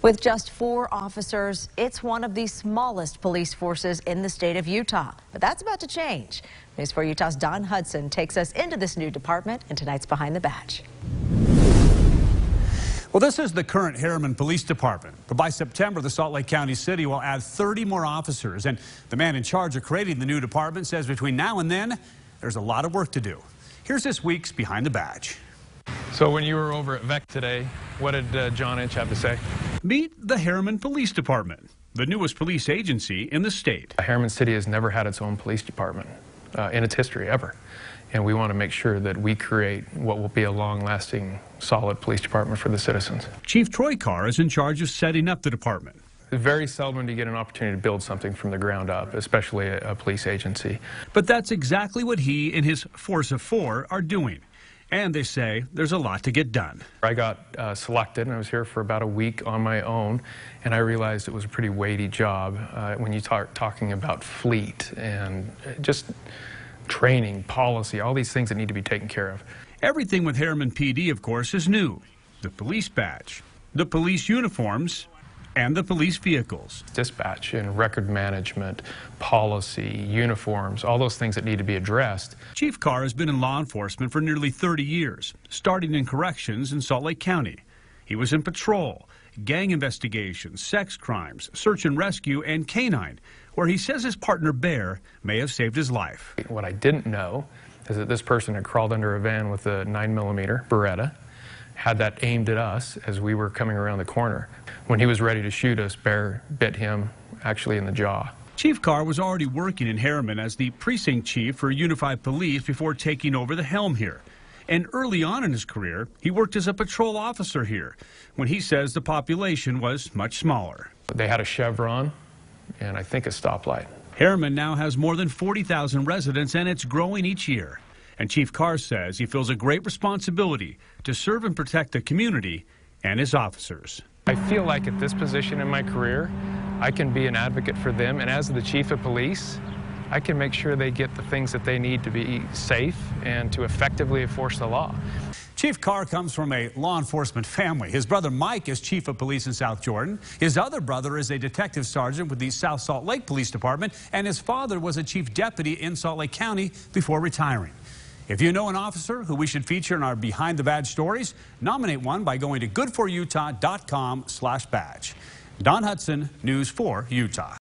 With just 4 officers, it's one of the smallest police forces in the state of Utah. But that's about to change. News 4 Utah's Don Hudson takes us into this new department in tonight's Behind the Badge. Well, this is the current Herriman Police Department. But by September, the Salt Lake County City will add 30 more officers. And the man in charge of creating the new department says between now and then, there's a lot of work to do. Here's this week's Behind the Badge. So when you were over at VEC today, what did John Inch have to say? Meet the Herriman Police Department, the newest police agency in the state. Herriman City has never had its own police department in its history ever. And we want to make sure that we create what will be a long-lasting, solid police department for the citizens. Chief Troy Carr is in charge of setting up the department. Very seldom do you get an opportunity to build something from the ground up, especially a police agency. But that's exactly what he and his force of 4 are doing. And they say there's a lot to get done. I got selected, and I was here for about a week on my own, and I realized it was a pretty weighty job when you start talking about fleet and just training, policy, all these things that need to be taken care of. Everything with Herriman PD, of course, is new. The police badge, the police uniforms, and the police vehicles. Dispatch and record management, policy, uniforms, all those things that need to be addressed. Chief Carr has been in law enforcement for nearly 30 years, starting in corrections in Salt Lake County. He was in patrol, gang investigations, sex crimes, search and rescue, and canine, where he says his partner Bear may have saved his life. What I didn't know is that this person had crawled under a van with a 9mm Beretta, had that aimed at us as we were coming around the corner. When he was ready to shoot us, Bear bit him actually in the jaw. Chief Carr was already working in Herriman as the precinct chief for Unified Police before taking over the helm here. And early on in his career, he worked as a patrol officer here, when he says the population was much smaller. They had a chevron and I think a stoplight. Herriman now has more than 40,000 residents, and it's growing each year. And Chief Carr says he feels a great responsibility to serve and protect the community and his officers. I feel like at this position in my career, I can be an advocate for them, and as the chief of police, I can make sure they get the things that they need to be safe and to effectively enforce the law. Chief Carr comes from a law enforcement family. His brother Mike is chief of police in South Jordan. His other brother is a detective sergeant with the South Salt Lake Police Department, and his father was a chief deputy in Salt Lake County before retiring. If you know an officer who we should feature in our Behind the Badge stories, nominate one by going to goodforutah.com/badge. Don Hudson, News 4 Utah.